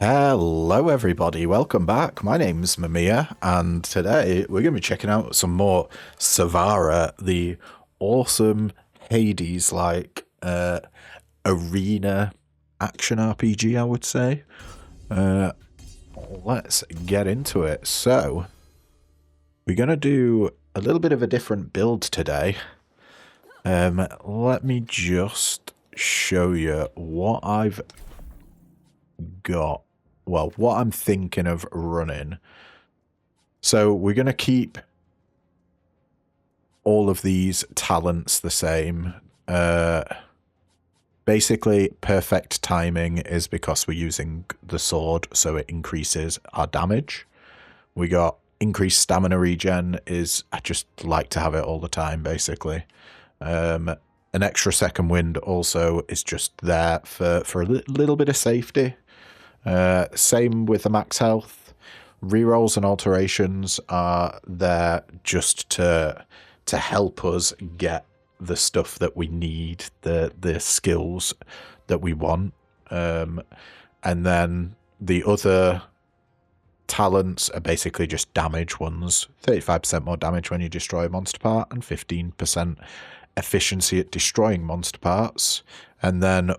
Hello everybody, welcome back. My name's Mamiya and today we're going to be checking out some more Savara, the awesome Hades-like arena action RPG, I would say. Let's get into it. So, we're going to do a little bit of a different build today. Let me just show you what I've got. Well, what I'm thinking of running. So we're going to keep all of these talents the same. Basically, perfect timing is because we're using the sword, so it increases our damage. We got increased stamina regen is, I just like to have it all the time, basically. An extra second wind also is just there for a little bit of safety. Same with the max health. Rerolls and alterations are there just to help us get the stuff that we need, the skills that we want. And then the other talents are basically just damage ones. 35% more damage when you destroy a monster part and 15% efficiency at destroying monster parts. And then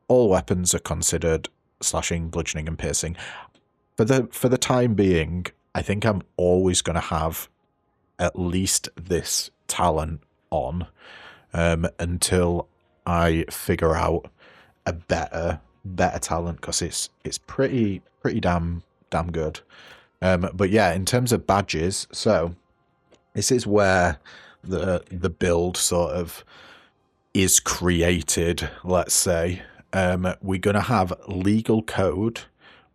all weapons are considered slashing, bludgeoning, and piercing. For the time being, I think I'm always going to have at least this talent on until I figure out a better talent, because it's pretty damn good. But yeah, in terms of badges, so this is where the build sort of is created, let's say. We're going to have legal code,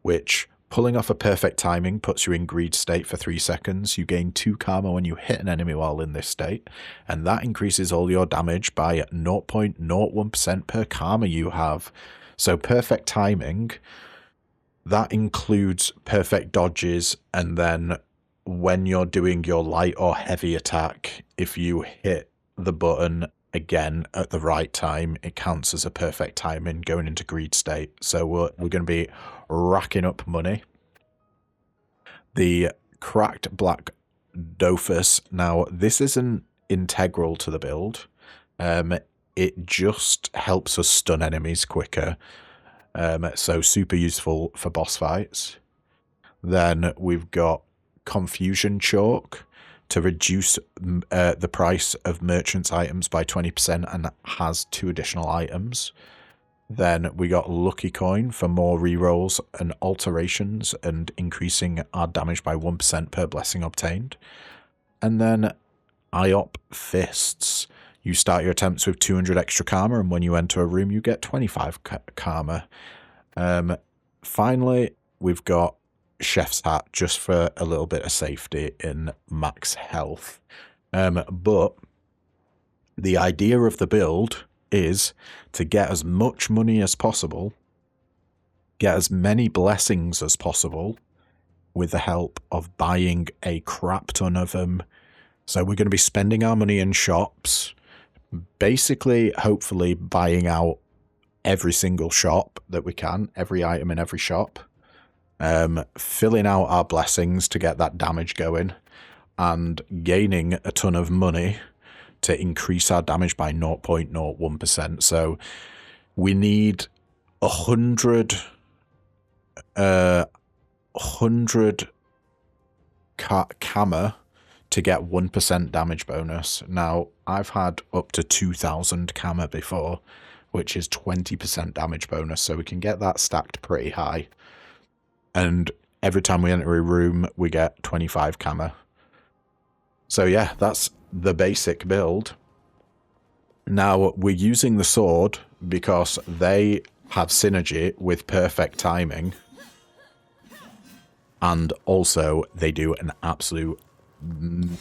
which pulling off a perfect timing puts you in greed state for 3 seconds. You gain 2 karma when you hit an enemy while in this state, and that increases all your damage by 0.01% per karma you have. So perfect timing, that includes perfect dodges, and then when you're doing your light or heavy attack, if you hit the button again at the right time, it counts as a perfect timing going into greed state. So we're going to be racking up money. The cracked black Dofus. Now, this isn't integral to the build. It just helps us stun enemies quicker. So super useful for boss fights. Then we've got Confusion Chalk to reduce the price of merchants' items by 20% and has 2 additional items. Then we got Lucky Coin for more rerolls and alterations and increasing our damage by 1% per blessing obtained. And then IOP Fists. You start your attempts with 200 extra karma, and when you enter a room you get 25 karma. Finally, we've got Chef's Hat, just for a little bit of safety in max health. But the idea of the build is to get as much money as possible, get as many blessings as possible, with the help of buying a crap ton of them. So we're going to be spending our money in shops, basically, hopefully buying out every single shop that we can, every item in every shop. Filling out our blessings to get that damage going, and gaining a ton of money to increase our damage by 0.01%. So we need 100 karma to get 1% damage bonus. Now, I've had up to 2,000 karma before, which is 20% damage bonus, so we can get that stacked pretty high. And every time we enter a room, we get 25 karma. So yeah, that's the basic build. Now, we're using the sword because they have synergy with perfect timing. And also, they do an absolute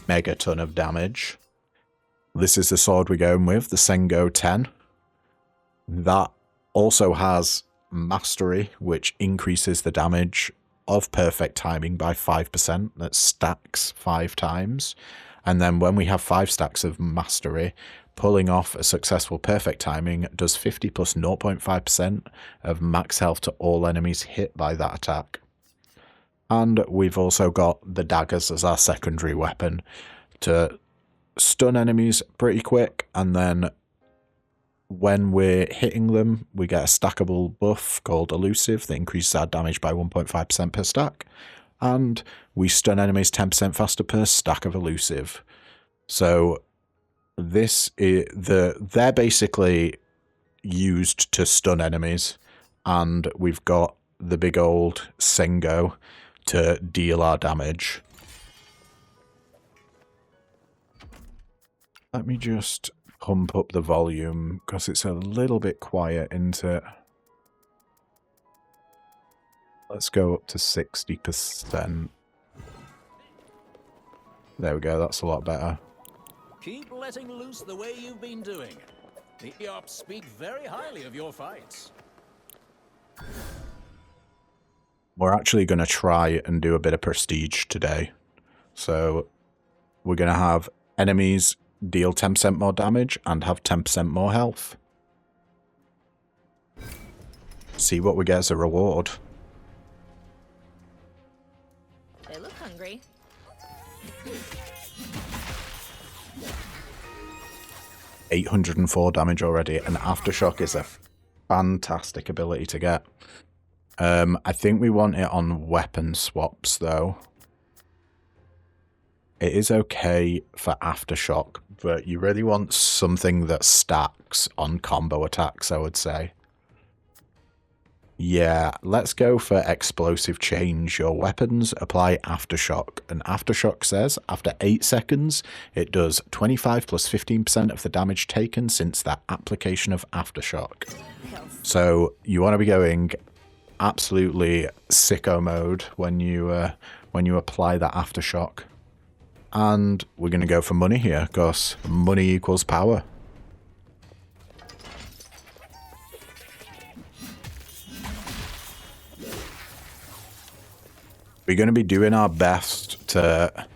mega ton of damage. This is the sword we're going with, the Sengo 10. That also has Mastery, which increases the damage of perfect timing by 5%. That stacks 5 times. And then when we have 5 stacks of Mastery, Pulling off a successful perfect timing does 50 plus 0.5% of max health to all enemies hit by that attack. And we've also got the daggers as our secondary weapon to stun enemies pretty quick, and then when we're hitting them, we get a stackable buff called Elusive that increases our damage by 1.5% per stack, and we stun enemies 10% faster per stack of Elusive. So this is they're basically used to stun enemies, and we've got the big old Sengo to deal our damage. Let me just pump up the volume because it's a little bit quiet, isn't it? Let's go up to 60%. There we go, that's a lot better. Keep letting loose the way you've been doing. The Eops speak very highly of your fights. We're actually going to try and do a bit of prestige today. So we're going to have enemies deal 10% more damage and have 10% more health. See what we get as a reward. They look hungry. $804 damage already, and Aftershock is a fantastic ability to get. I think we want it on weapon swaps, though. It is okay for Aftershock, but you really want something that stacks on combo attacks, I would say. Yeah, let's go for Explosive Change. Your weapons apply Aftershock, and Aftershock says after 8 seconds, it does 25 plus 15% of the damage taken since that application of Aftershock. So you want to be going absolutely sicko mode when you apply that Aftershock. And we're going to go for money here, because money equals power. We're going to be doing our best to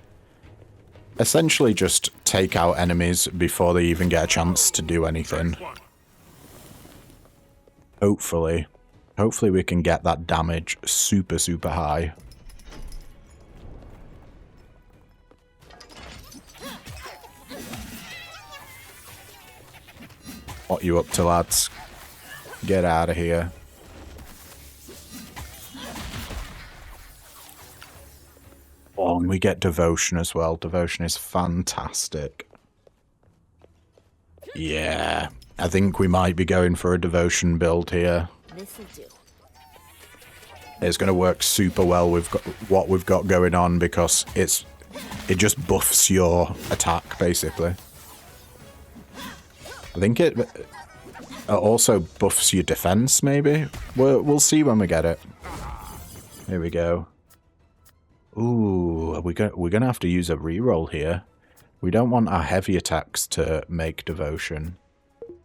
essentially just take out enemies before they even get a chance to do anything. Hopefully we can get that damage super, super high. What you up to, lads? Get out of here. Oh, and we get Devotion as well. Devotion is fantastic. Yeah, I think we might be going for a Devotion build here. This'll do. It's going to work super well with what we've got going on, because it just buffs your attack, basically. I think it also buffs your defense, maybe? We'll see when we get it. Here we go. Ooh, we're gonna have to use a reroll here. We don't want our heavy attacks to make Devotion.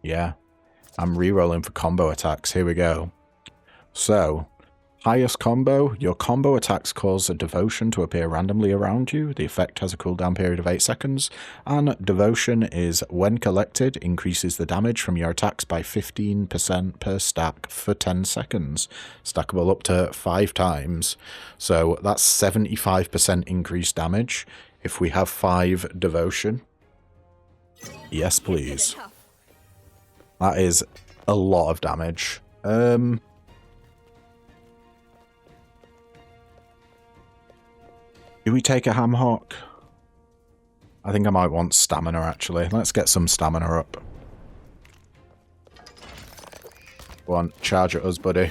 Yeah, I'm rerolling for combo attacks. Here we go. So, highest combo. Your combo attacks cause a Devotion to appear randomly around you. The effect has a cooldown period of 8 seconds. And Devotion is, when collected, increases the damage from your attacks by 15% per stack for 10 seconds. Stackable up to 5 times. So that's 75% increased damage if we have 5 Devotion. Yes, please. That is a lot of damage. Do we take a ham hock? I think I might want stamina, actually. Let's get some stamina up. Go on, charge at us, buddy.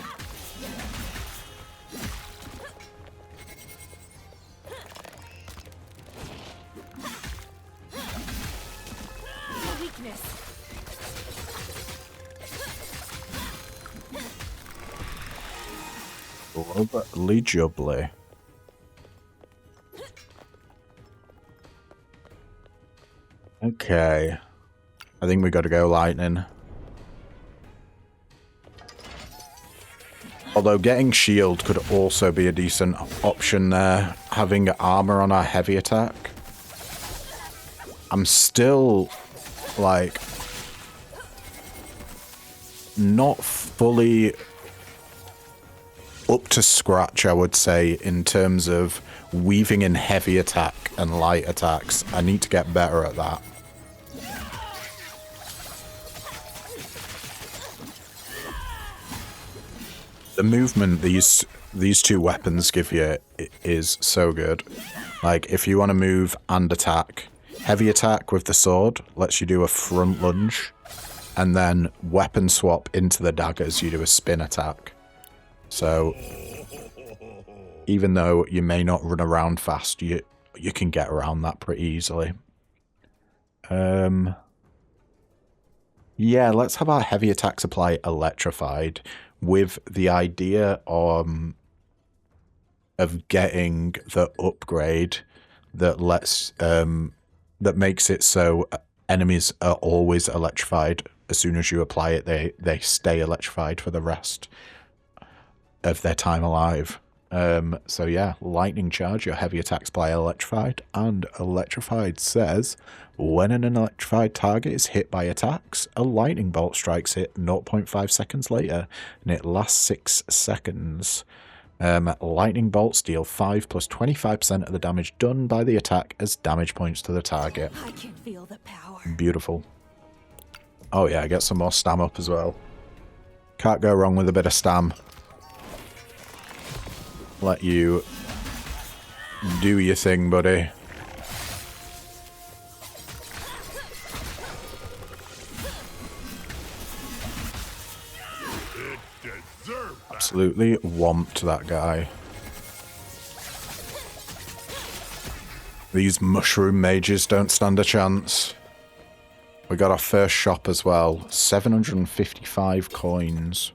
Legibly. Okay. I think we got to go lightning. Although getting shield could also be a decent option there. Having armor on our heavy attack. I'm still like, not fully up to scratch, I would say, in terms of weaving in heavy attack and light attacks. I need to get better at that. The movement these two weapons give you is so good. Like, if you want to move and attack, heavy attack with the sword lets you do a front lunge, and then weapon swap into the daggers, you do a spin attack. So, even though you may not run around fast, you can get around that pretty easily. Yeah, let's have our heavy attack supply electrified, with the idea of getting the upgrade that lets that makes it so enemies are always electrified. As soon as you apply it, they stay electrified for the rest of their time alive. So yeah, lightning charge, your heavy attack supply electrified, and electrified says when an electrified target is hit by attacks, a lightning bolt strikes it 0.5 seconds later, and it lasts 6 seconds. Lightning bolts deal 5 plus 25% of the damage done by the attack as damage points to the target. I can feel the power. Beautiful. Oh yeah, get some more stam up as well. Can't go wrong with a bit of stam. Let you do your thing, buddy. Absolutely whomped that guy. These mushroom mages don't stand a chance. We got our first shop as well. 755 coins.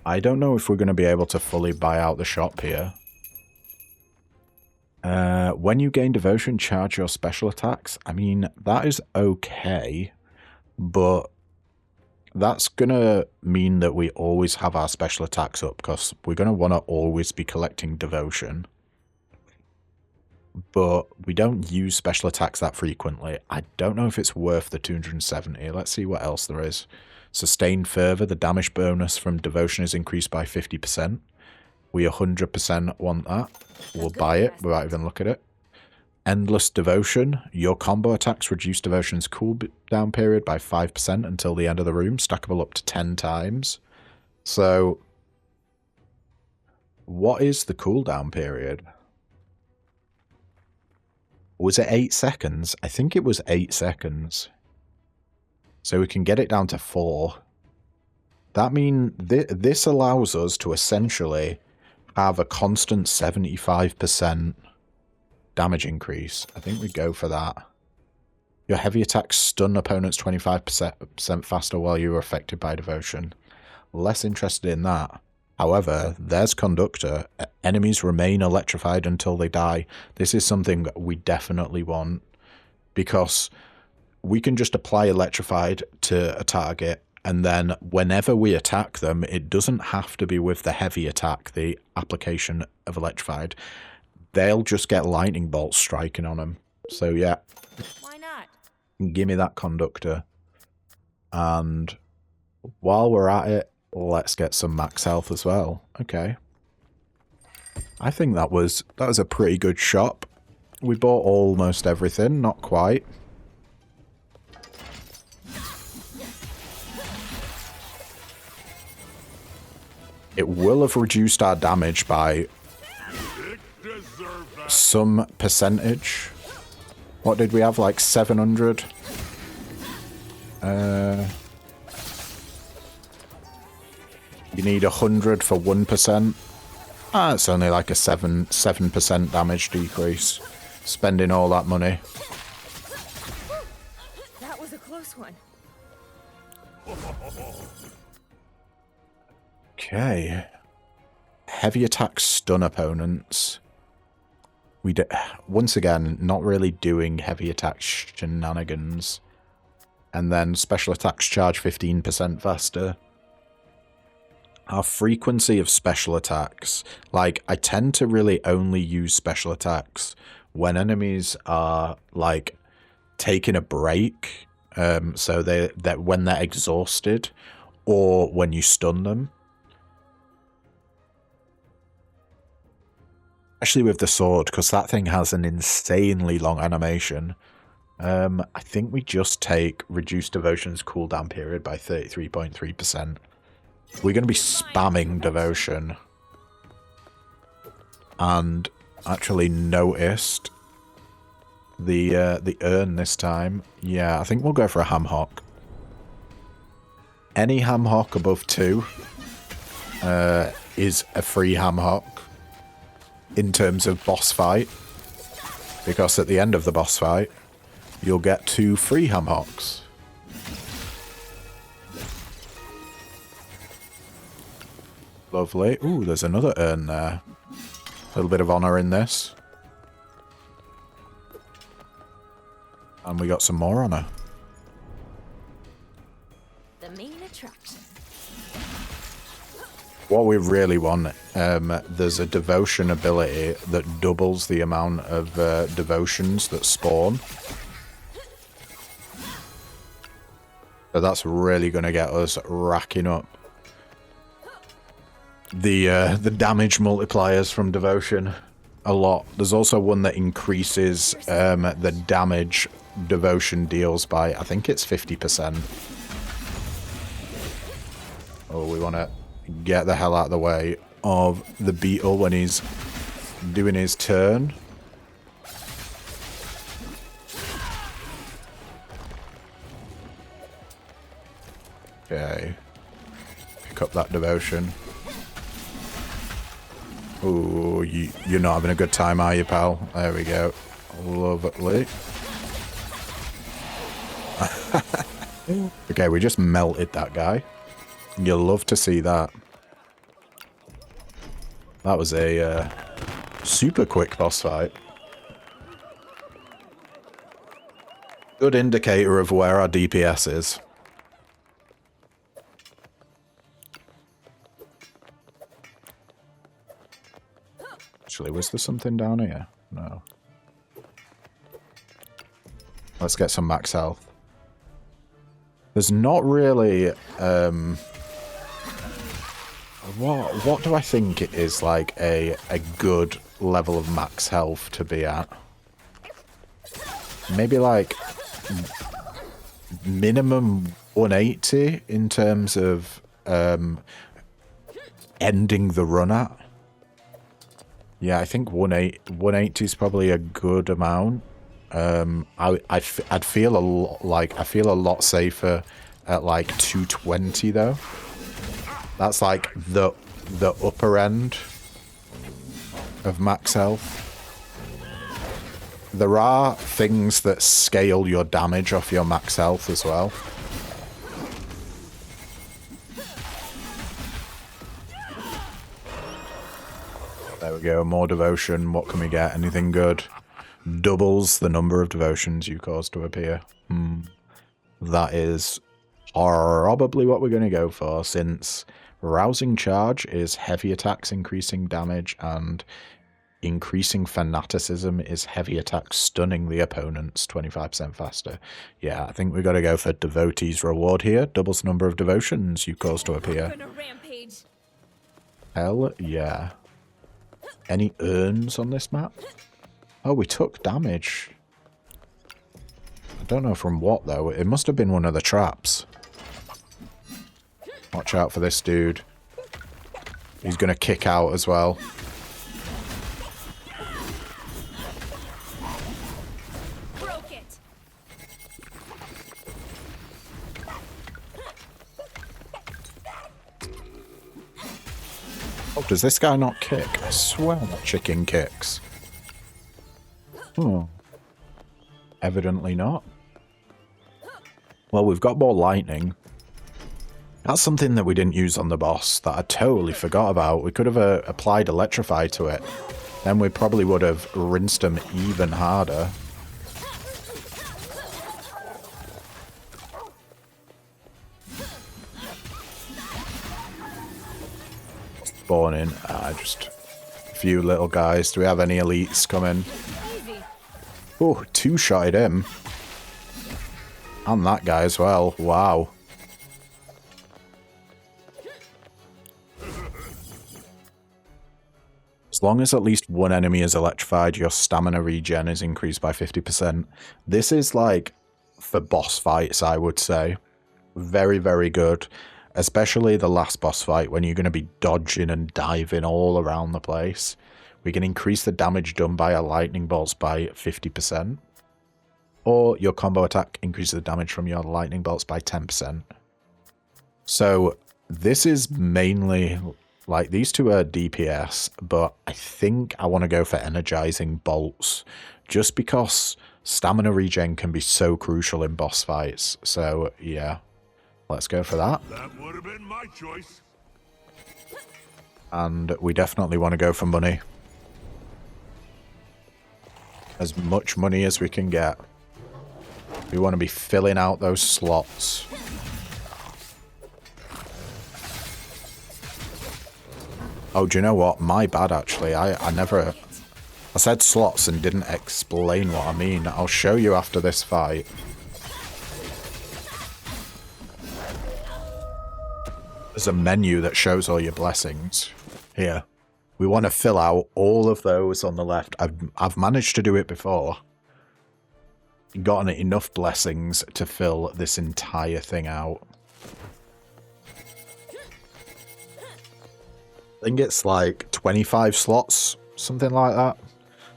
I don't know if we're going to be able to fully buy out the shop here. When you gain devotion, charge your special attacks. I mean, that is okay, but that's going to mean that we always have our special attacks up, because we're going to want to always be collecting devotion. But we don't use special attacks that frequently. I don't know if it's worth the 270. Let's see what else there is. Sustained further, the damage bonus from devotion is increased by 50%. We 100% want that. We'll buy it without even look at it. Endless devotion. Your combo attacks reduce devotion's cooldown period by 5% until the end of the room, stackable up to 10 times. So, what is the cooldown period? Was it 8 seconds? I think it was 8 seconds. So we can get it down to 4. That means this allows us to essentially have a constant 75% damage increase. I think we go for that. Your heavy attacks stun opponents 25% faster while you are affected by devotion. Less interested in that. However, there's Conductor. Enemies remain electrified until they die. This is something that we definitely want, because we can just apply electrified to a target, and then whenever we attack them, it doesn't have to be with the heavy attack, the application of electrified. They'll just get lightning bolts striking on them. So yeah. Why not? Give me that Conductor. And while we're at it, let's get some max health as well. Okay. I think that was a pretty good shop. We bought almost everything, not quite. It will have reduced our damage by some percentage. What did we have? Like 700? You need 100 for 1%. Ah, it's only like a 7% damage decrease. Spending all that money. That was a close one. Okay. Heavy attack stun opponents. Once again, not really doing heavy attack shenanigans. And then special attacks charge 15% faster. Our frequency of special attacks. Like, I tend to really only use special attacks when enemies are like taking a break, so that when they're exhausted, or when you stun them. Especially with the sword, because that thing has an insanely long animation. I think we just take reduced devotion's cooldown period by 33.3%. We're going to be spamming devotion. And actually noticed the urn this time. Yeah, I think we'll go for a ham hock. Any ham hock above 2 is a free ham hock in terms of boss fight. Because at the end of the boss fight, you'll get 2 free ham hocks. Lovely. Ooh, there's another urn there. A little bit of honor in this. And we got some more honor. The main attraction. What we really want, there's a devotion ability that doubles the amount of devotions that spawn. So that's really going to get us racking up the damage multipliers from devotion a lot. There's also one that increases the damage devotion deals by, I think it's 50%. Oh, we want to get the hell out of the way of the beetle when he's doing his turn. Okay. Pick up that devotion. Ooh, you're not having a good time, are you, pal? There we go. Lovely. Okay, we just melted that guy. You'll love to see that. That was a super quick boss fight. Good indicator of where our DPS is. Actually, was there something down here? No. Let's get some max health. There's not really... What do I think it is like a good level of max health to be at? Maybe like minimum 180 in terms of ending the run at. Yeah, I think 180 is probably a good amount. I'd feel I feel a lot safer at like 220 though. That's like the upper end of max health. There are things that scale your damage off your max health as well. There we go, more devotion. What can we get? Anything good? Doubles the number of devotions you cause to appear. That is probably what we're going to go for, since rousing charge is heavy attacks increasing damage, and increasing fanaticism is heavy attacks stunning the opponents 25% faster. Yeah, I think we got to go for devotee's reward here. Doubles the number of devotions you cause to appear. Hell yeah. Any urns on this map? Oh, we took damage. I don't know from what, though. It must have been one of the traps. Watch out for this dude. He's going to kick out as well. Broke it. Oh, does this guy not kick? I swear that chicken kicks. Evidently not. Well, we've got more lightning. That's something that we didn't use on the boss that I totally forgot about. We could have applied Electrify to it. Then we probably would have rinsed him even harder. Spawning. Just a few little guys. Do we have any elites coming? Easy. Oh, two-shotted him. And that guy as well. Wow. As long as at least one enemy is electrified, your stamina regen is increased by 50%. This is like for boss fights, I would say. Very, very good. Especially the last boss fight when you're going to be dodging and diving all around the place. We can increase the damage done by our lightning bolts by 50%. Or your combo attack increases the damage from your lightning bolts by 10%. So this is mainly... like, these two are DPS, but I think I want to go for energizing bolts. Just because stamina regen can be so crucial in boss fights. So, yeah. Let's go for that. That would have been my choice. And we definitely want to go for money. As much money as we can get. We want to be filling out those slots. Oh, do you know what? My bad, actually. I said slots and didn't explain what I mean. I'll show you after this fight. There's a menu that shows all your blessings. Here. We want to fill out all of those on the left. I've managed to do it before. Gotten enough blessings to fill this entire thing out. I think it's like 25 slots, something like that.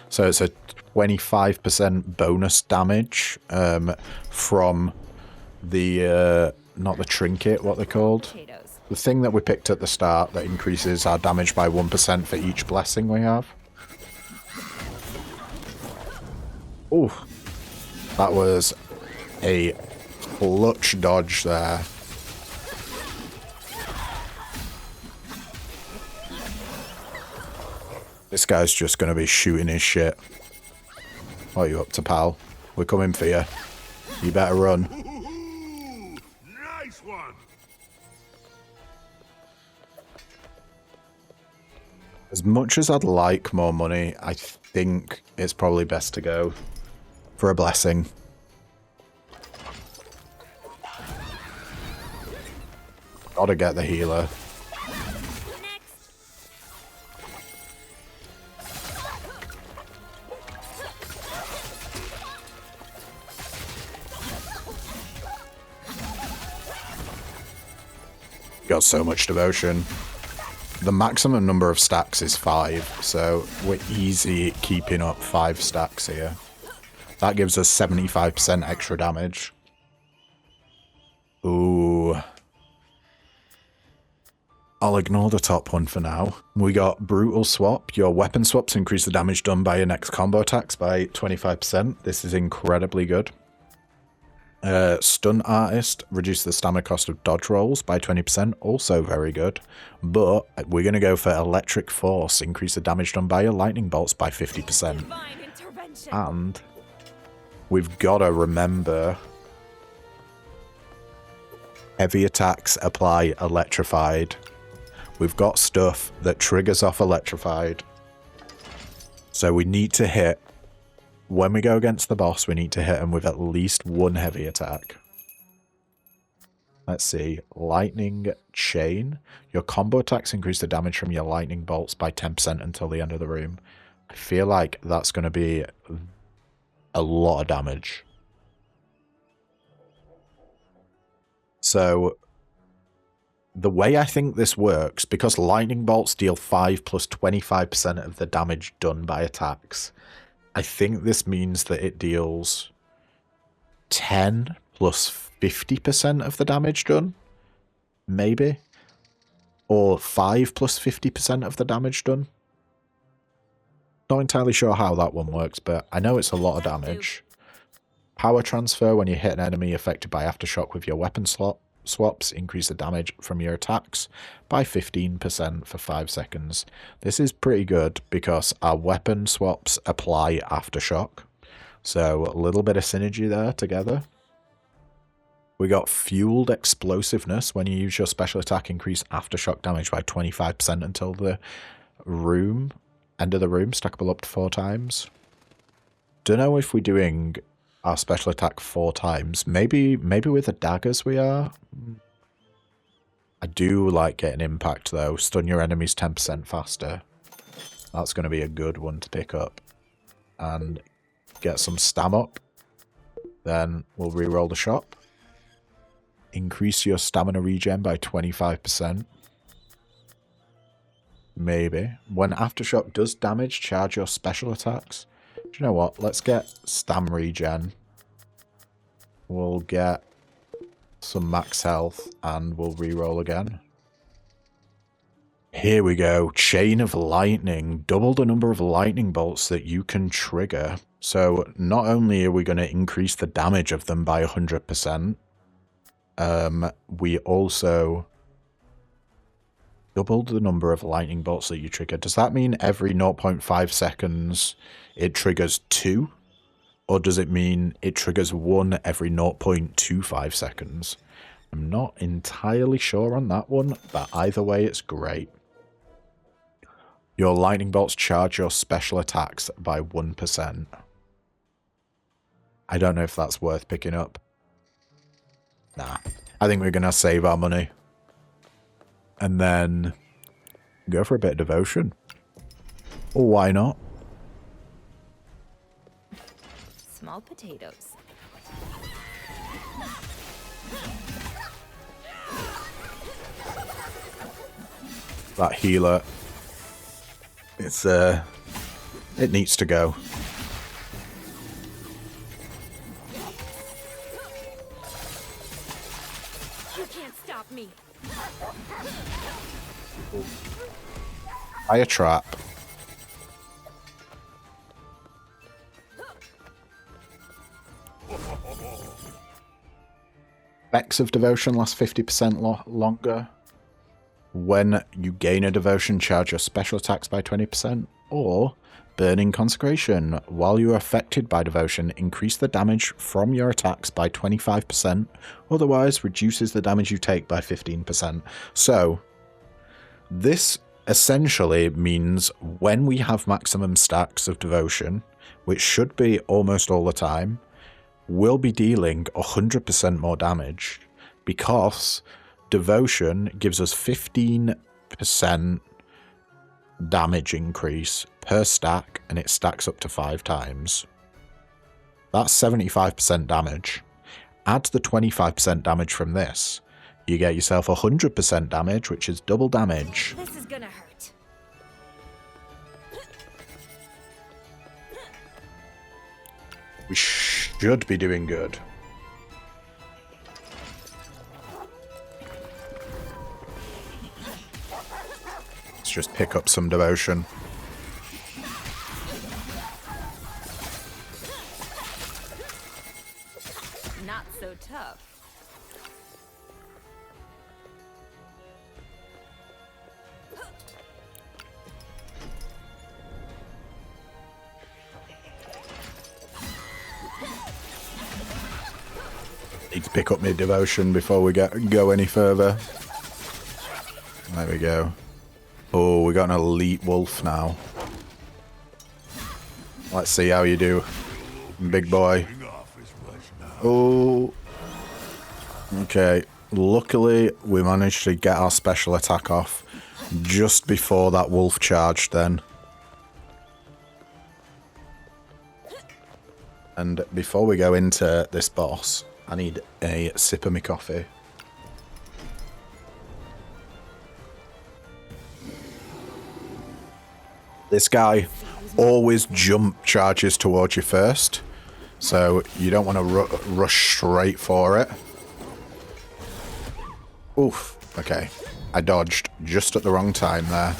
So it's a 25% bonus damage from the, not the trinket, what they're called. Potatoes. The thing that we picked at the start that increases our damage by 1% for each blessing we have. Ooh, that was a clutch dodge there. This guy's just going to be shooting his shit. What are you up to, pal? We're coming for you. You better run. Nice one. As much as I'd like more money, I think it's probably best to go for a blessing. Gotta get the healer. Got so much devotion. The maximum number of stacks is 5, so we're easy keeping up 5 stacks here. That gives us 75% extra damage. Ooh. I'll ignore the top one for now. We got Brutal Swap. Your weapon swaps increase the damage done by your next combo attacks by 25%. This is incredibly good. Stun Artist, reduce the stamina cost of dodge rolls by 20%, also very good. But we're going to go for Electric Force, increase the damage done by your lightning bolts by 50%. And we've got to remember, heavy attacks apply electrified. We've got stuff that triggers off electrified. So we need to hit, when we go against the boss, we need to hit him with at least one heavy attack. Let's see. Lightning Chain. Your combo attacks increase the damage from your lightning bolts by 10% until the end of the room. I feel like that's going to be a lot of damage. So the way I think this works, because lightning bolts deal 5 plus 25% of the damage done by attacks, I think this means that it deals 10 plus 50% of the damage done, maybe, or 5 plus 50% of the damage done. Not entirely sure how that one works, but I know it's a lot of damage. Power transfer, when you hit an enemy affected by aftershock with your weapon swaps, increase the damage from your attacks by 15% for 5 seconds. This is pretty good because our weapon swaps apply aftershock. So a little bit of synergy there together. We got Fueled Explosiveness. When you use your special attack, increase aftershock damage by 25% until the end of the room, stackable up to 4 times. don't know if we're doing our special attack 4 times. Maybe with the daggers we are. I do like getting impact though. Stun your enemies 10% faster. That's going to be a good one to pick up. And get some stam up. Then we'll reroll the shop. Increase your stamina regen by 25%. Maybe. When Aftershock does damage, charge your special attacks. Do you know what? Let's get stam regen. We'll get some max health and we'll reroll again. Here we go. Chain of Lightning. Double the number of lightning bolts that you can trigger. So not only are we going to increase the damage of them by 100%, we also doubled the number of lightning bolts that you trigger. Does that mean every 0.5 seconds it triggers 2? Or does it mean it triggers 1 every 0.25 seconds? I'm not entirely sure on that one, but either way it's great. Your lightning bolts charge your special attacks by 1%. I don't know if that's worth picking up. Nah. I think we're going to save our money. And then go for a bit of devotion. Or why not? Small potatoes. That healer. It needs to go. You can't stop me. Fire trap. Effects of devotion last 50% longer. When you gain a devotion, charge your special attacks by 20%. Or burning consecration. While you are affected by devotion, increase the damage from your attacks by 25%. Otherwise, reduces the damage you take by 15%. So, this essentially means when we have maximum stacks of devotion, which should be almost all the time, we'll be dealing 100% more damage because devotion gives us 15% damage increase per stack and it stacks up to 5 times. That's 75% damage. Add the 25% damage from this. You get yourself 100% damage, which is double damage. This is gonna hurt. We should be doing good. Let's just pick up some devotion. Not so tough. Need to pick up my devotion before we go any further. There we go. Oh, we got an elite wolf now. Let's see how you do, big boy. Oh. Okay. Luckily, we managed to get our special attack off just before that wolf charged then. And before we go into this boss, I need a sip of my coffee. This guy always jump charges towards you first, so you don't want to rush straight for it. Oof, okay. I dodged just at the wrong time there.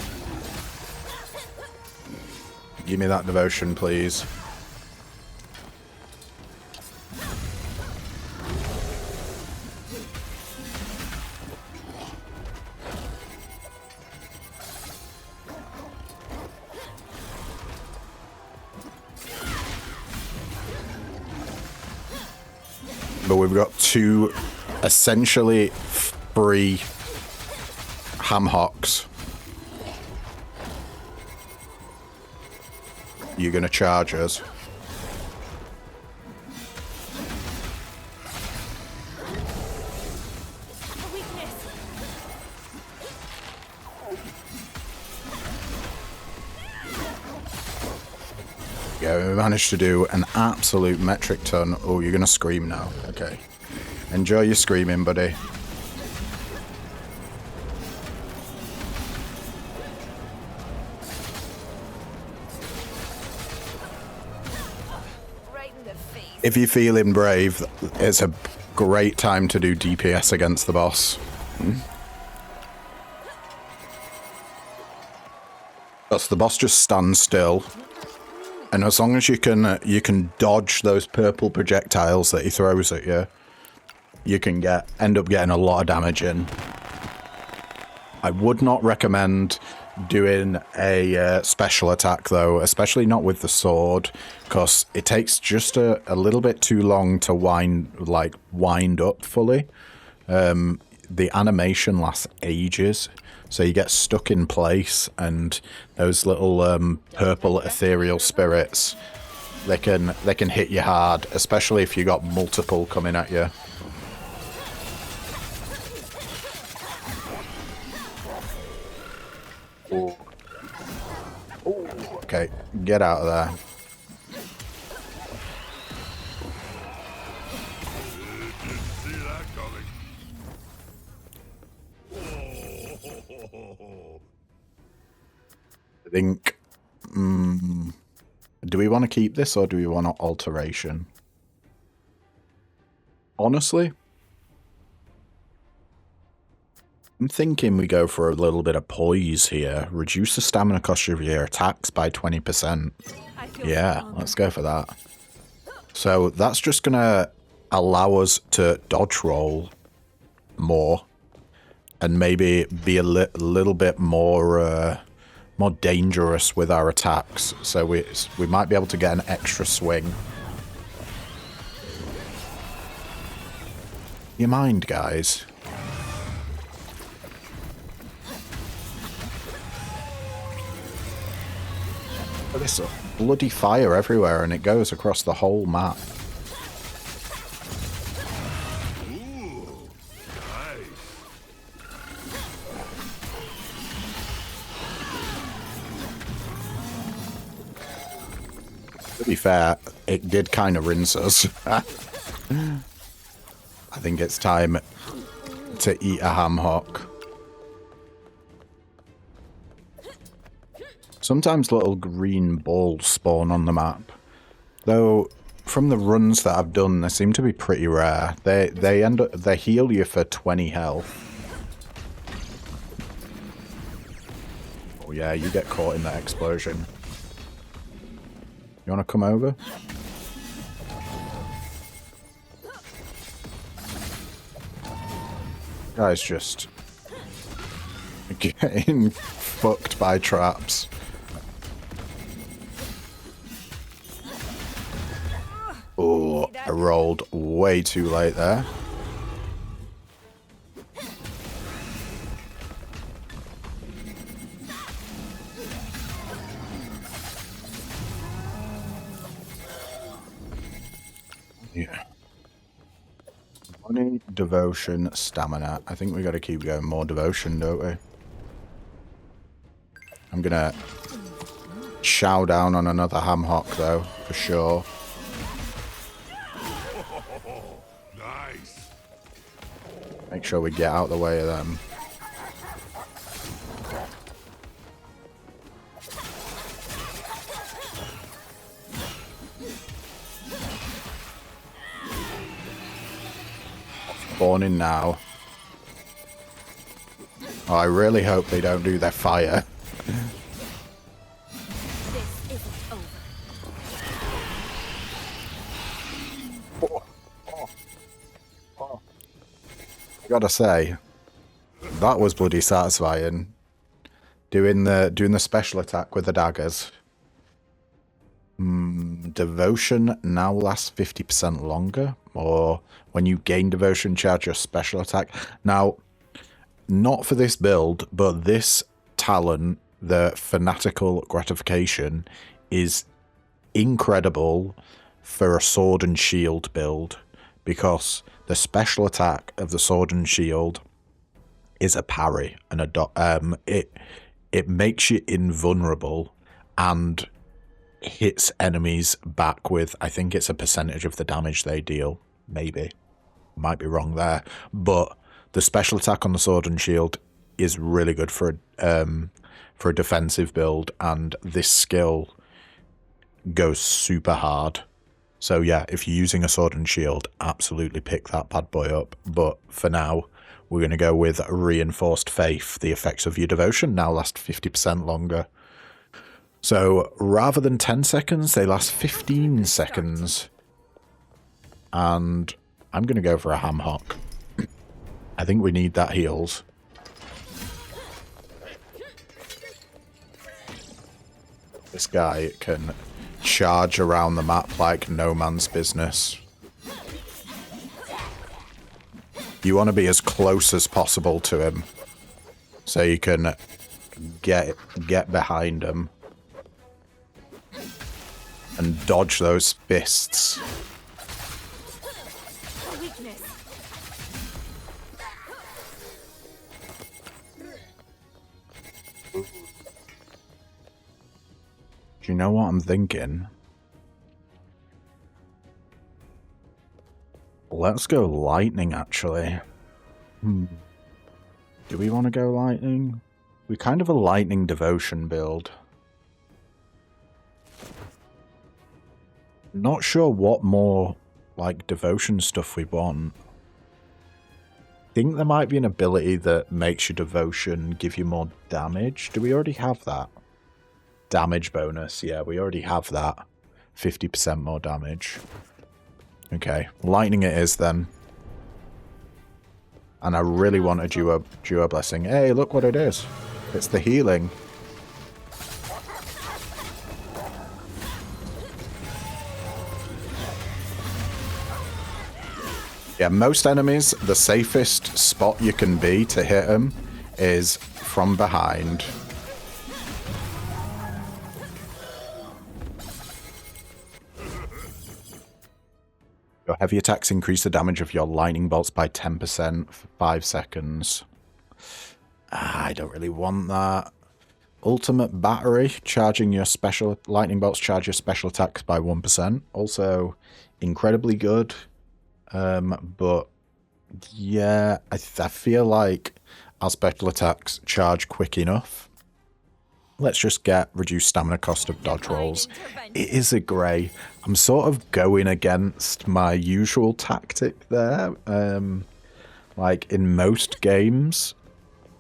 Give me that devotion, please. But we've got 2 essentially free ham hocks. You're going to charge us. Yeah, we managed to do an absolute metric ton. Oh, you're going to scream now. Okay. Enjoy your screaming, buddy. Right in the face. If you're feeling brave, it's a great time to do DPS against the boss. Because the boss just stands still. And as long as you can dodge those purple projectiles that he throws at you, you can end up getting a lot of damage in. I would not recommend doing a special attack though, especially not with the sword, because it takes just a little bit too long to wind up fully. The animation lasts ages. So you get stuck in place, and those little purple ethereal spirits, they can hit you hard, especially if you got multiple coming at you. Ooh. Ooh. Okay, get out of there. See that coming. I think... do we want to keep this, or do we want an alteration? Honestly, I'm thinking we go for a little bit of poise here. Reduce the stamina cost of your attacks by 20%. Yeah, let's go for that. So that's just going to allow us to dodge roll more. And maybe be a little bit more dangerous with our attacks. So we might be able to get an extra swing. You mind, guys? There's bloody fire everywhere, and it goes across the whole map. To be fair, it did kind of rinse us. I think it's time to eat a ham hock. Sometimes little green balls spawn on the map. Though, from the runs that I've done, they seem to be pretty rare. They heal you for 20 health. Oh yeah, you get caught in that explosion. You want to come over? Guy's just getting fucked by traps. Oh, I rolled way too late there. Yeah. Money, devotion, stamina. I think we got to keep going more devotion, don't we? I'm gonna chow down on another ham hock though, for sure. Nice. Make sure we get out of the way of them. Spawning now. Oh, I really hope they don't do their fire. This isn't over. I gotta say, that was bloody satisfying. Doing the special attack with the daggers. Devotion now lasts 50% longer, or when you gain devotion, charge your special attack. Now, not for this build, but this talent, the fanatical gratification, is incredible for a sword and shield build, because the special attack of the sword and shield is a parry, and it makes you invulnerable, and hits enemies back with, I think it's a percentage of the damage they deal. Maybe. Might be wrong there. But the special attack on the sword and shield is really good for a defensive build, and this skill goes super hard. So yeah, if you're using a sword and shield, absolutely pick that bad boy up. But for now, we're going to go with Reinforced Faith. The effects of your devotion now last 50% longer. So rather than 10 seconds, they last 15 seconds. And I'm going to go for a ham hock. I think we need that heals. This guy can charge around the map like no man's business. You want to be as close as possible to him so you can get behind him and dodge those fists. Weakness. Do you know what I'm thinking? Let's go lightning, actually. Do we want to go lightning? We're kind of a lightning devotion build. Not sure what more, like, devotion stuff we want. I think there might be an ability that makes your devotion give you more damage. Do we already have that? Damage bonus. Yeah, we already have that. 50% more damage. Okay, lightning it is then. And I really want a duo blessing. Hey, look what it is. It's the healing. Yeah, most enemies, the safest spot you can be to hit them is from behind. Your heavy attacks increase the damage of your lightning bolts by 10% for 5 seconds. I don't really want that. Ultimate battery, charging your special lightning bolts charge your special attacks by 1%. Also incredibly good. But yeah, I feel like our special attacks charge quick enough. Let's just get reduced stamina cost of dodge rolls. It is a grey. I'm sort of going against my usual tactic there. Like in most games,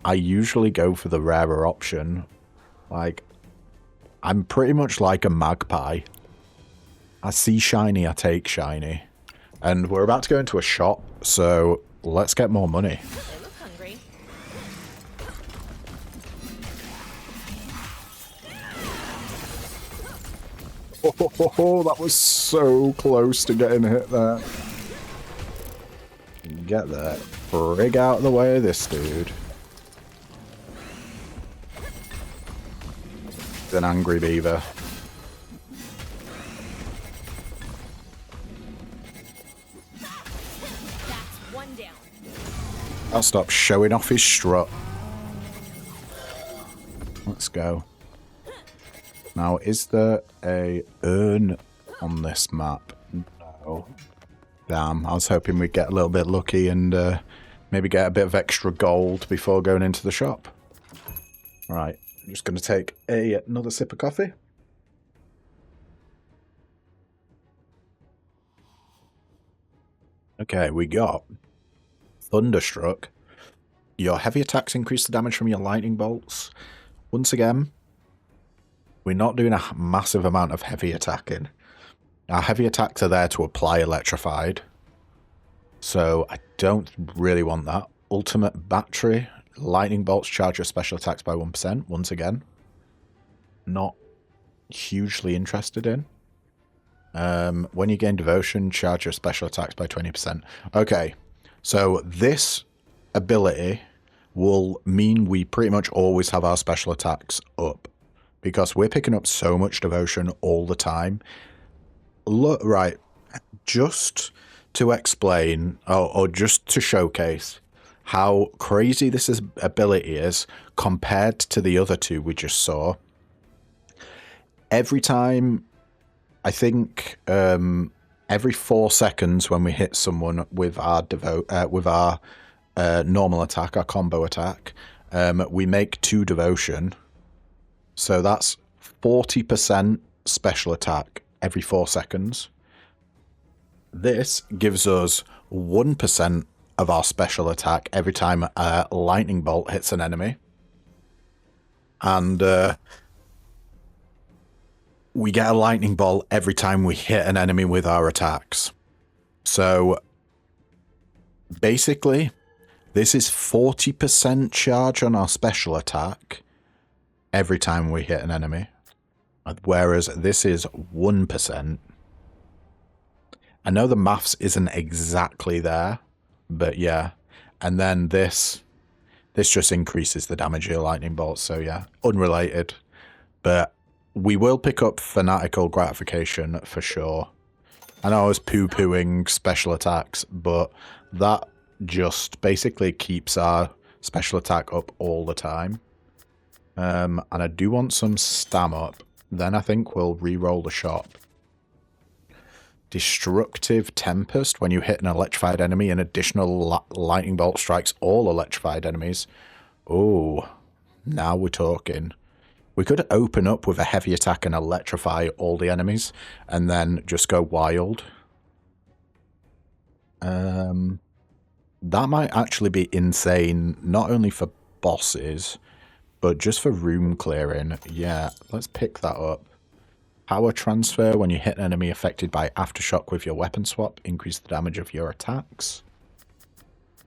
I usually go for the rarer option. Like, I'm pretty much like a magpie. I see shiny, I take shiny. And we're about to go into a shop, so let's get more money. They look hungry. Oh, that was so close to getting hit there. Get that frig out of the way of this dude. He's an angry beaver. That's one down. I'll stop showing off his strut. Let's go. Now, is there a urn on this map? No. Damn, I was hoping we'd get a little bit lucky and maybe get a bit of extra gold before going into the shop. Right, I'm just going to take another sip of coffee. Okay, we got Thunderstruck. Your heavy attacks increase the damage from your lightning bolts. Once again, we're not doing a massive amount of heavy attacking. Our heavy attacks are there to apply Electrified. So I don't really want that. Ultimate Battery. Lightning bolts charge your special attacks by 1%. Once again, not hugely interested in. When you gain devotion, charge your special attacks by 20%. Okay, so this ability will mean we pretty much always have our special attacks up. Because we're picking up so much devotion all the time. Look, right, just to explain, or just to showcase how crazy this ability is compared to the other two we just saw. Every time I think every 4 seconds when we hit someone with our normal attack, our combo attack, we make 2 devotion. So that's 40% special attack every 4 seconds. This gives us 1% of our special attack every time a lightning bolt hits an enemy. And we get a lightning bolt every time we hit an enemy with our attacks. So basically, this is 40% charge on our special attack every time we hit an enemy. Whereas this is 1%. I know the maths isn't exactly there, but yeah. And then this just increases the damage of your lightning bolts, so yeah, unrelated. But we will pick up fanatical gratification for sure. I know I was poo-pooing special attacks, but that just basically keeps our special attack up all the time. And I do want some stam up. Then I think we'll re-roll the shop. Destructive Tempest. When you hit an electrified enemy, an additional lightning bolt strikes all electrified enemies. Oh, now we're talking. We could open up with a heavy attack and electrify all the enemies, and then just go wild. That might actually be insane, not only for bosses, but just for room clearing. Yeah, let's pick that up. Power transfer. When you hit an enemy affected by aftershock with your weapon swap, increase the damage of your attacks.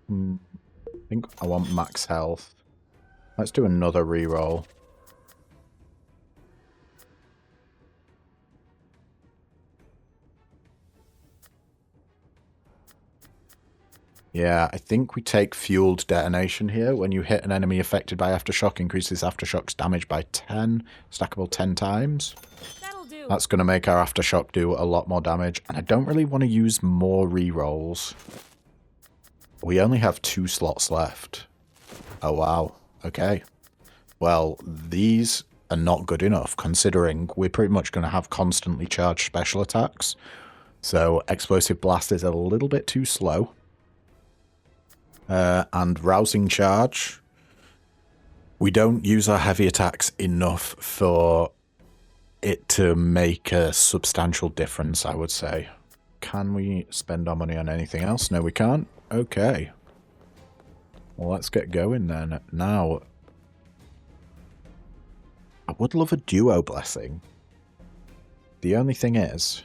I think I want max health. Let's do another reroll. Yeah, I think we take fueled detonation here. When you hit an enemy affected by aftershock, increases aftershock's damage by 10, stackable 10 times. That'll do. That's going to make our aftershock do a lot more damage. And I don't really want to use more rerolls. We only have 2 slots left. Oh, wow. Okay. Well, these are not good enough, considering we're pretty much going to have constantly charged special attacks. So Explosive Blast is a little bit too slow. And Rousing Charge. We don't use our heavy attacks enough for it to make a substantial difference, I would say. Can we spend our money on anything else? No, we can't. Okay. Well, let's get going then. Now, I would love a duo blessing. The only thing is,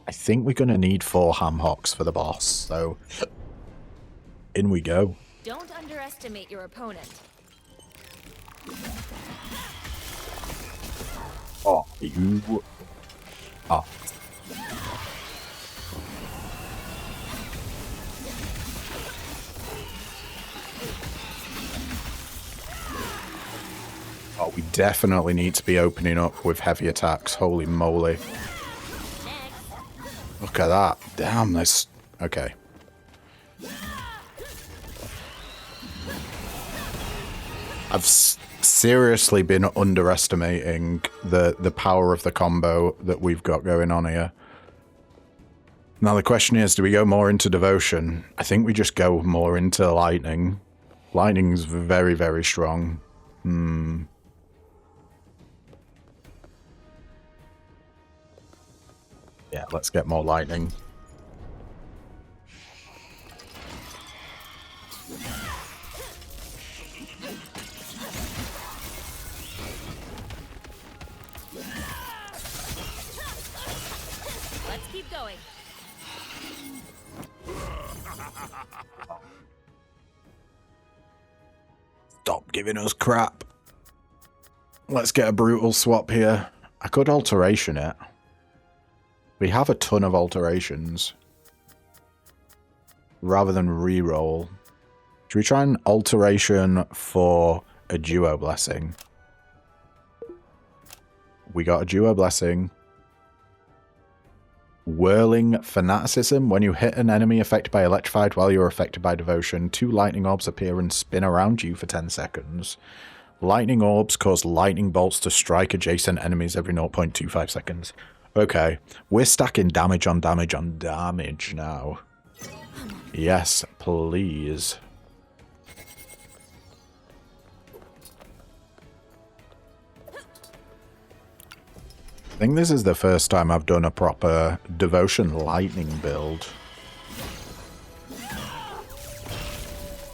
I think we're going to need 4 ham hocks for the boss, so in we go. Don't underestimate your opponent. Oh, you... Oh. Oh, we definitely need to be opening up with heavy attacks. Holy moly. Look at that. Damn, this... Okay. I've seriously been underestimating the power of the combo that we've got going on here. Now the question is, do we go more into devotion? I think we just go more into lightning. Lightning's very, very strong. Yeah, let's get more lightning. Let's keep going. Stop giving us crap. Let's get a brutal swap here. I could alteration it. We have a ton of alterations. Rather than reroll. Should we try an alteration for a duo blessing? We got a duo blessing. Whirling Fanaticism. When you hit an enemy affected by electrified while you're affected by devotion, 2 lightning orbs appear and spin around you for 10 seconds. Lightning orbs cause lightning bolts to strike adjacent enemies every 0.25 seconds. Okay, we're stacking damage on damage on damage now. Yes, please. I think this is the first time I've done a proper Devotion Lightning build.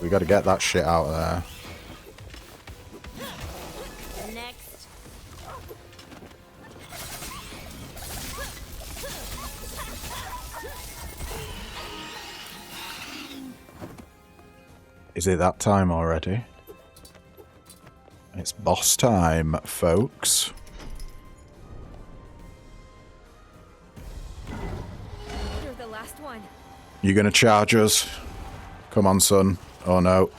We gotta get that shit out of there. Next. Is it that time already? It's boss time, folks. You're the last one. You gonna charge us? Come on, son. Oh no.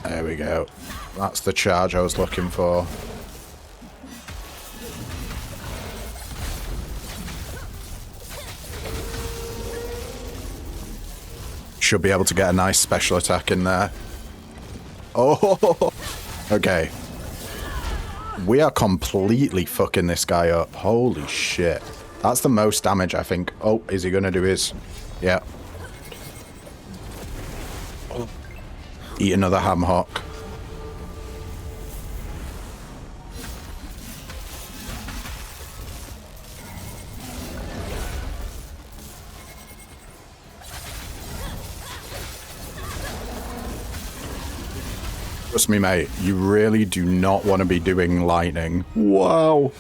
There we go. That's the charge I was looking for. Should be able to get a nice special attack in there. Oh, okay. We are completely fucking this guy up. Holy shit. That's the most damage, I think. Oh, is he gonna do his... Yeah. Eat another ham hock. Trust me, mate, you really do not want to be doing lightning. Wow.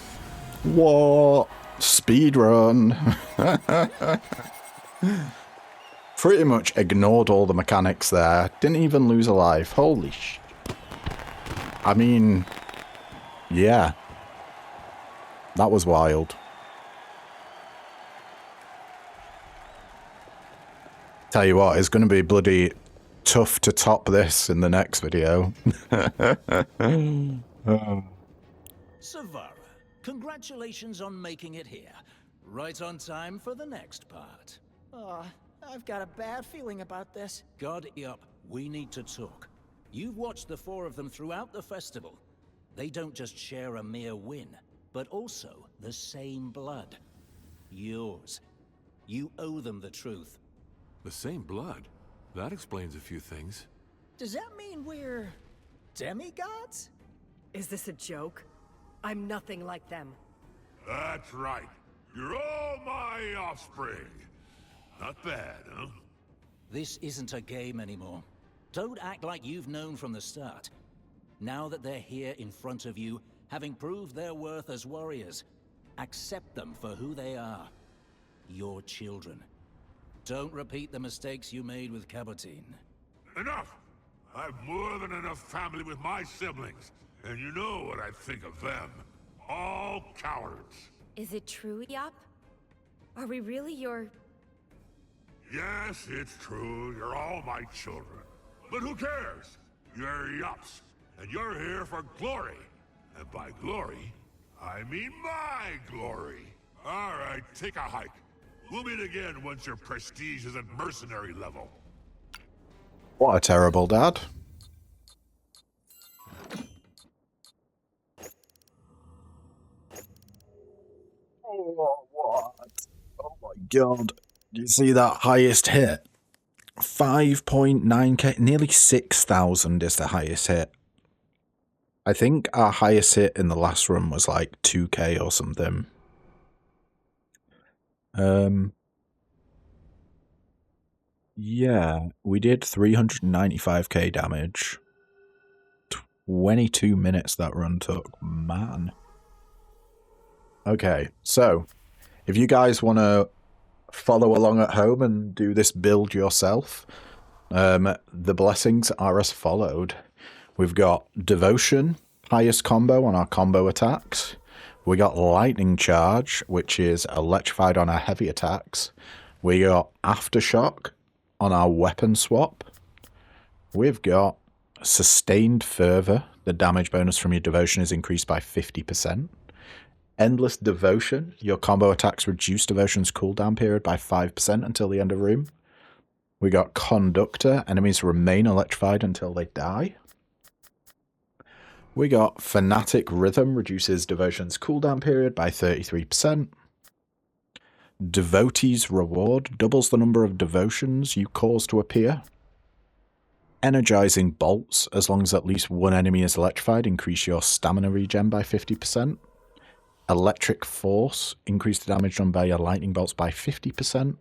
What? Speedrun. Pretty much ignored all the mechanics there. Didn't even lose a life. Holy sh... I mean... Yeah. That was wild. Tell you what, it's going to be bloody tough to top this in the next video. Savara, congratulations on making it here. Right on time for the next part. Oh, I've got a bad feeling about this. God up, we need to talk. You've watched the four of them throughout the festival. They don't just share a mere win, but also the same blood. Yours. You owe them the truth. The same blood? That explains a few things. Does that mean we're demigods? Is this a joke? I'm nothing like them. That's right. You're all my offspring. Not bad, huh? This isn't a game anymore. Don't act like you've known from the start. Now that they're here in front of you, having proved their worth as warriors, accept them for who they are. Your children. Don't repeat the mistakes you made with Cabotin. Enough! I've more than enough family with my siblings, and you know what I think of them. All cowards. Is it true, Yop? Are we really your... Yes, it's true. You're all my children. But who cares? You're Yups, and you're here for glory. And by glory, I mean my glory. All right, take a hike. We'll meet again once your prestige is at mercenary level. What a terrible dad. Oh, what? Oh my god. Do you see that highest hit? 5.9k, nearly 6,000 is the highest hit. I think our highest hit in the last run was like 2k or something. Yeah, we did 395k damage. 22 minutes that run took, man. Okay, so if you guys want to follow along at home and do this build yourself, the blessings are as followed. We've got Devotion, highest combo on our combo attacks. We got Lightning Charge, which is electrified on our heavy attacks. We got Aftershock on our weapon swap. We've got Sustained Fervor. The damage bonus from your devotion is increased by 50%. Endless Devotion. Your combo attacks reduce devotion's cooldown period by 5% until the end of room. We got Conductor. Enemies remain electrified until they die. We got Fanatic Rhythm, reduces devotion's cooldown period by 33%. Devotee's Reward doubles the number of devotions you cause to appear. Energizing Bolts, as long as at least one enemy is electrified, increase your stamina regen by 50%. Electric Force, increase the damage done by your lightning bolts by 50%.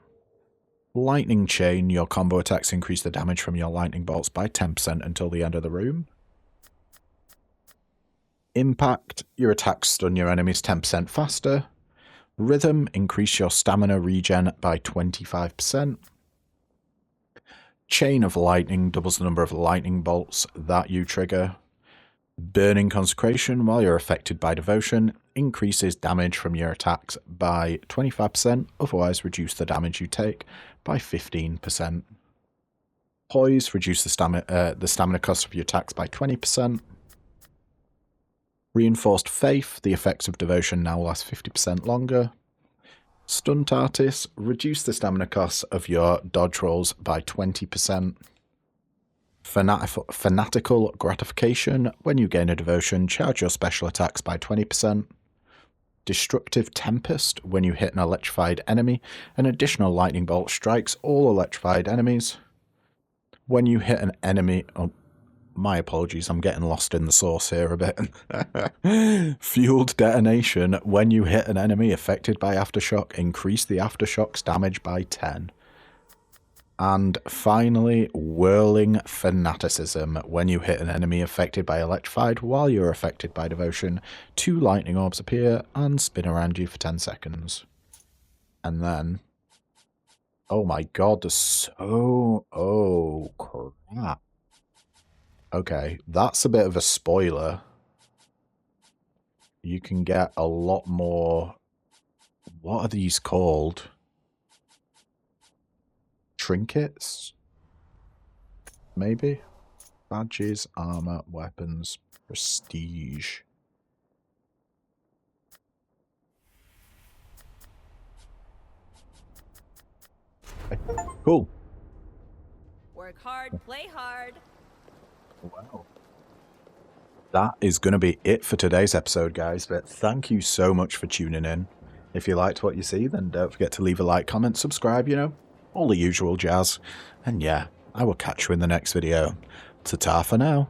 Lightning Chain, your combo attacks increase the damage from your lightning bolts by 10% until the end of the room. Impact, your attacks stun your enemies 10% faster. Rhythm, increase your stamina regen by 25%. Chain of Lightning doubles the number of lightning bolts that you trigger. Burning Consecration, while you're affected by devotion, increases damage from your attacks by 25%, otherwise reduce the damage you take by 15%. Poise, reduce the stamina cost of your attacks by 20%. Reinforced Faith, the effects of devotion now last 50% longer. Stunt Artist, reduce the stamina cost of your dodge rolls by 20%. Fanatical Gratification, when you gain a devotion, charge your special attacks by 20%. Destructive Tempest, when you hit an electrified enemy, an additional lightning bolt strikes all electrified enemies. When you hit an enemy... Oh, my apologies, I'm getting lost in the source here a bit. Fueled Detonation, when you hit an enemy affected by Aftershock, increase the Aftershock's damage by 10. And finally, Whirling Fanaticism, when you hit an enemy affected by Electrified while you're affected by Devotion, 2 lightning orbs appear and spin around you for 10 seconds. And then... Oh my god, there's so... Oh, crap. Okay, that's a bit of a spoiler. You can get a lot more... What are these called? Trinkets? Maybe? Badges, armor, weapons, prestige. Okay, cool. Work hard, play hard. Wow. That is going to be it for today's episode, guys, but thank you so much for tuning in. If you liked what you see, then don't forget to leave a like, comment, subscribe, you know, all the usual jazz. And yeah, I will catch you in the next video. Ta-ta for now.